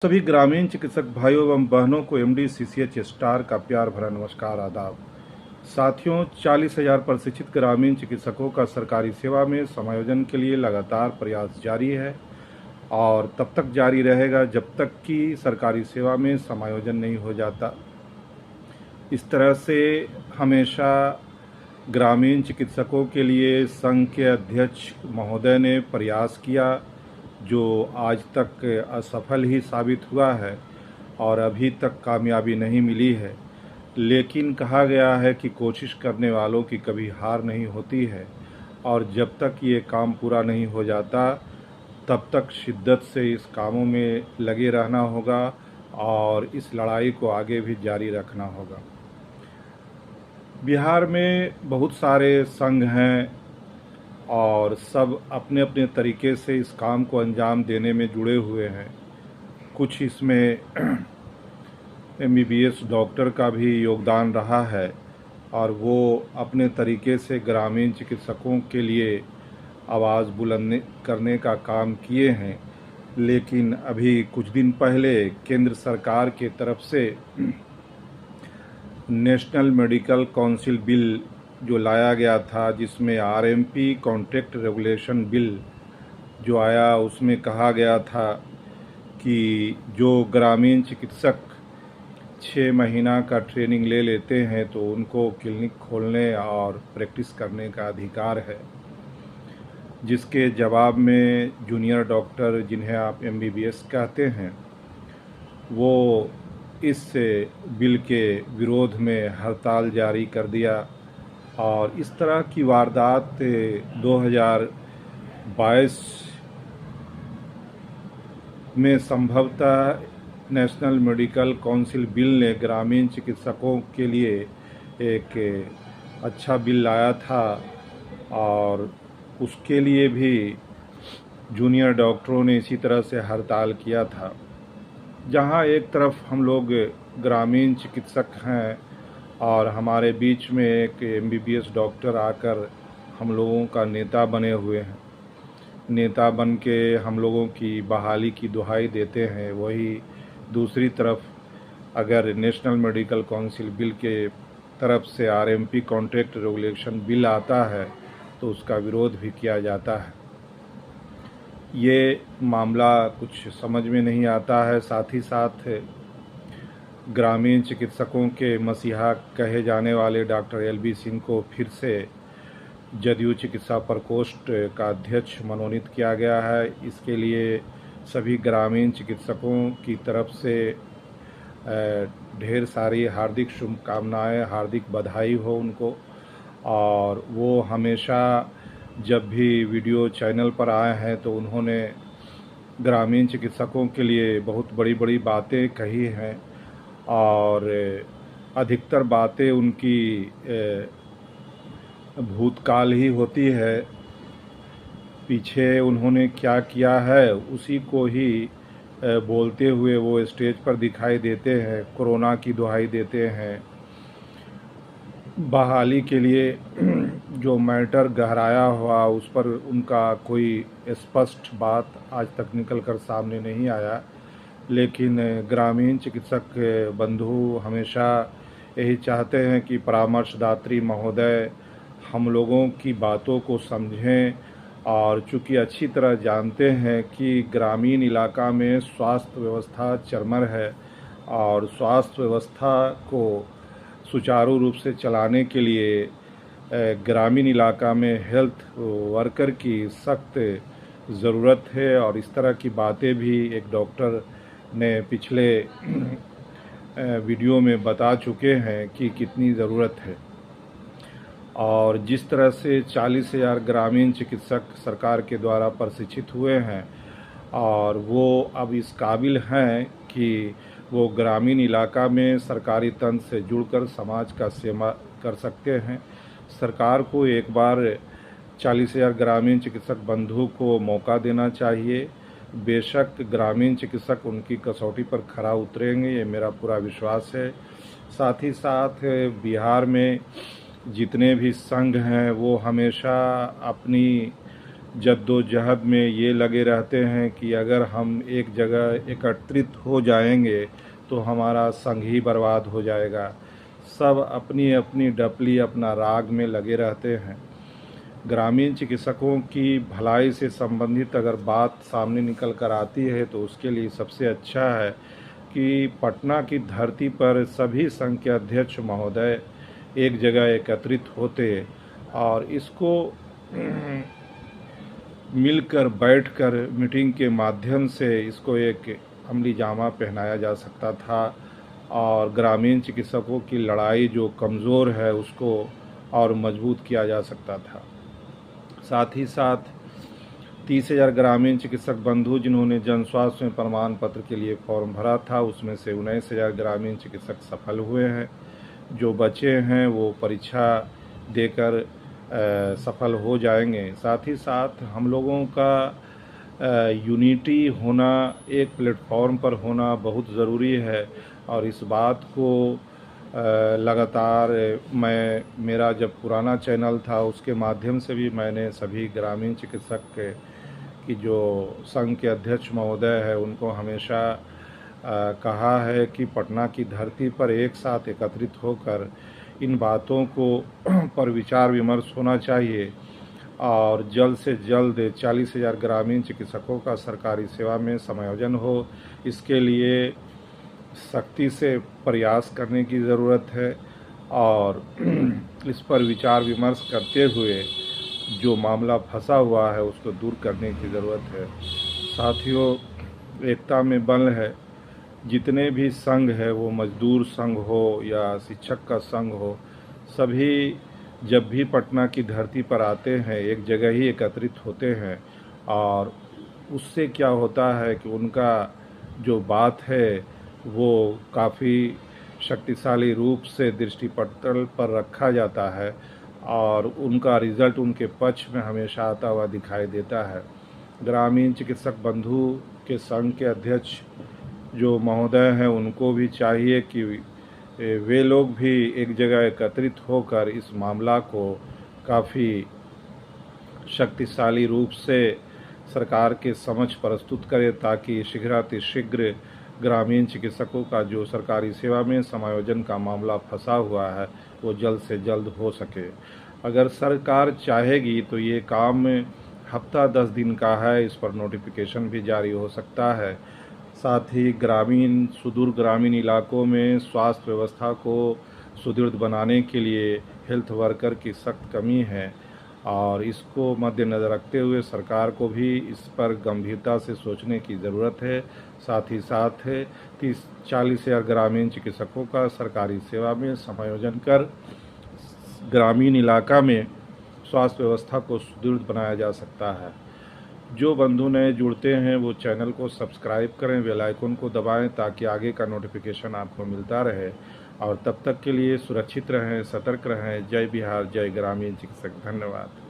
सभी ग्रामीण चिकित्सक भाइयों एवं बहनों को एमडी सीसीएच स्टार का प्यार भरा नमस्कार आदाब। साथियों, 40,000 प्रशिक्षित ग्रामीण चिकित्सकों का सरकारी सेवा में समायोजन के लिए लगातार प्रयास जारी है और तब तक जारी रहेगा जब तक कि सरकारी सेवा में समायोजन नहीं हो जाता। इस तरह से हमेशा ग्रामीण चिकित्सकों के लिए संघ के अध्यक्ष महोदय ने प्रयास किया, जो आज तक असफल ही साबित हुआ है और अभी तक कामयाबी नहीं मिली है। लेकिन कहा गया है कि कोशिश करने वालों की कभी हार नहीं होती है और जब तक ये काम पूरा नहीं हो जाता तब तक शिद्दत से इस कामों में लगे रहना होगा और इस लड़ाई को आगे भी जारी रखना होगा। बिहार में बहुत सारे संघ हैं और सब अपने अपने तरीके से इस काम को अंजाम देने में जुड़े हुए हैं। कुछ इसमें एमबीबीएस डॉक्टर का भी योगदान रहा है और वो अपने तरीके से ग्रामीण चिकित्सकों के लिए आवाज़ बुलंद करने का काम किए हैं। लेकिन अभी कुछ दिन पहले केंद्र सरकार के तरफ से नेशनल मेडिकल काउंसिल बिल जो लाया गया था, जिसमें आरएमपी कॉन्ट्रैक्ट रेगुलेशन बिल जो आया, उसमें कहा गया था कि जो ग्रामीण चिकित्सक 6 महीना का ट्रेनिंग ले लेते हैं तो उनको क्लिनिक खोलने और प्रैक्टिस करने का अधिकार है। जिसके जवाब में जूनियर डॉक्टर, जिन्हें आप एमबीबीएस कहते हैं, वो इस बिल के विरोध में हड़ताल जारी कर दिया और इस तरह की वारदात 2022 में संभवतः नेशनल मेडिकल काउंसिल बिल ने ग्रामीण चिकित्सकों के लिए एक अच्छा बिल लाया था और उसके लिए भी जूनियर डॉक्टरों ने इसी तरह से हड़ताल किया था। जहां एक तरफ हम लोग ग्रामीण चिकित्सक हैं और हमारे बीच में एक एमबीबीएस डॉक्टर आकर हम लोगों का नेता बने हुए हैं, नेता बन के हम लोगों की बहाली की दुहाई देते हैं, वही दूसरी तरफ अगर नेशनल मेडिकल काउंसिल बिल के तरफ से आरएमपी कॉन्ट्रैक्ट रेगुलेशन बिल आता है तो उसका विरोध भी किया जाता है। ये मामला कुछ समझ में नहीं आता है। साथ ही साथ ग्रामीण चिकित्सकों के मसीहा कहे जाने वाले डॉक्टर एलबी सिंह को फिर से जदयू चिकित्सा प्रकोष्ठ का अध्यक्ष मनोनीत किया गया है। इसके लिए सभी ग्रामीण चिकित्सकों की तरफ से ढेर सारी हार्दिक शुभकामनाएं, हार्दिक बधाई हो उनको। और वो हमेशा जब भी वीडियो चैनल पर आए हैं तो उन्होंने ग्रामीण चिकित्सकों के लिए बहुत बड़ी बड़ी बातें कही हैं और अधिकतर बातें उनकी भूतकाल ही होती है। पीछे उन्होंने क्या किया है उसी को ही बोलते हुए वो स्टेज पर दिखाई देते हैं, कोरोना की दुहाई देते हैं। बहाली के लिए जो मैटर गहराया हुआ उस पर उनका कोई स्पष्ट बात आज तक निकल कर सामने नहीं आया। लेकिन ग्रामीण चिकित्सक बंधु हमेशा यही चाहते हैं कि परामर्शदात्री महोदय हम लोगों की बातों को समझें और चूँकि अच्छी तरह जानते हैं कि ग्रामीण इलाका में स्वास्थ्य व्यवस्था चरमर है और स्वास्थ्य व्यवस्था को सुचारू रूप से चलाने के लिए ग्रामीण इलाका में हेल्थ वर्कर की सख्त ज़रूरत है। और इस तरह की बातें भी एक डॉक्टर ने पिछले वीडियो में बता चुके हैं कि कितनी ज़रूरत है। और जिस तरह से 40,000 ग्रामीण चिकित्सक सरकार के द्वारा प्रशिक्षित हुए हैं और वो अब इस काबिल हैं कि वो ग्रामीण इलाका में सरकारी तंत्र से जुड़कर समाज का सेवा कर सकते हैं। सरकार को एक बार 40,000 ग्रामीण चिकित्सक बंधु को मौका देना चाहिए। बेशक ग्रामीण चिकित्सक उनकी कसौटी पर खरा उतरेंगे, ये मेरा पूरा विश्वास है। साथ ही साथ बिहार में जितने भी संघ हैं वो हमेशा अपनी जद्दोजहद में ये लगे रहते हैं कि अगर हम एक जगह एकत्रित हो जाएंगे तो हमारा संघ ही बर्बाद हो जाएगा। सब अपनी अपनी डपली अपना राग में लगे रहते हैं। ग्रामीण चिकित्सकों की भलाई से संबंधित अगर बात सामने निकल कर आती है तो उसके लिए सबसे अच्छा है कि पटना की धरती पर सभी संघ के अध्यक्ष महोदय एक जगह एकत्रित होते और इसको मिलकर बैठकर मीटिंग के माध्यम से इसको एक अमली जामा पहनाया जा सकता था और ग्रामीण चिकित्सकों की लड़ाई जो कमज़ोर है उसको और मजबूत किया जा सकता था। साथ ही साथ 30,000 ग्रामीण चिकित्सक बंधु जिन्होंने जन स्वास्थ्य में प्रमाण पत्र के लिए फॉर्म भरा था उसमें से 19,000 ग्रामीण चिकित्सक सफल हुए हैं। जो बचे हैं वो परीक्षा देकर सफल हो जाएंगे। साथ ही साथ हम लोगों का यूनिटी होना, एक प्लेटफॉर्म पर होना बहुत ज़रूरी है और इस बात को लगातार मेरा जब पुराना चैनल था उसके माध्यम से भी मैंने सभी ग्रामीण चिकित्सक की जो संघ के अध्यक्ष महोदय है उनको हमेशा कहा है कि पटना की धरती पर एक साथ एकत्रित होकर इन बातों को पर विचार विमर्श होना चाहिए और जल्द से जल्द 40,000 ग्रामीण चिकित्सकों का सरकारी सेवा में समायोजन हो। इसके लिए सख्ती से प्रयास करने की ज़रूरत है और इस पर विचार विमर्श करते हुए जो मामला फंसा हुआ है उसको दूर करने की ज़रूरत है। साथियों, एकता में बल है। जितने भी संघ है वो मजदूर संघ हो या शिक्षक का संघ हो, सभी जब भी पटना की धरती पर आते हैं एक जगह ही एकत्रित होते हैं और उससे क्या होता है कि उनका जो बात है वो काफ़ी शक्तिशाली रूप से दृष्टिपटल पर रखा जाता है और उनका रिज़ल्ट उनके पक्ष में हमेशा आता हुआ दिखाई देता है। ग्रामीण चिकित्सक बंधु के संघ के अध्यक्ष जो महोदय हैं उनको भी चाहिए कि वे लोग भी एक जगह एकत्रित होकर इस मामला को काफ़ी शक्तिशाली रूप से सरकार के समक्ष प्रस्तुत करें ताकि शीघ्रातिशीघ्र ग्रामीण चिकित्सकों का जो सरकारी सेवा में समायोजन का मामला फंसा हुआ है वो जल्द से जल्द हो सके। अगर सरकार चाहेगी तो ये काम हफ्ता 10 दिन का है, इस पर नोटिफिकेशन भी जारी हो सकता है। साथ ही सुदूर ग्रामीण इलाकों में स्वास्थ्य व्यवस्था को सुदृढ़ बनाने के लिए हेल्थ वर्कर की सख्त कमी है और इसको मद्देनज़र रखते हुए सरकार को भी इस पर गंभीरता से सोचने की ज़रूरत है। साथ ही साथ 40,000 ग्रामीण चिकित्सकों का सरकारी सेवा में समायोजन कर ग्रामीण इलाका में स्वास्थ्य व्यवस्था को सुदृढ़ बनाया जा सकता है। जो बंधु नए जुड़ते हैं वो चैनल को सब्सक्राइब करें, बेल आइकन को दबाएं ताकि आगे का नोटिफिकेशन आपको मिलता रहे और तब तक के लिए सुरक्षित रहें, सतर्क रहें। जय बिहार, जय ग्रामीण चिकित्सक। धन्यवाद।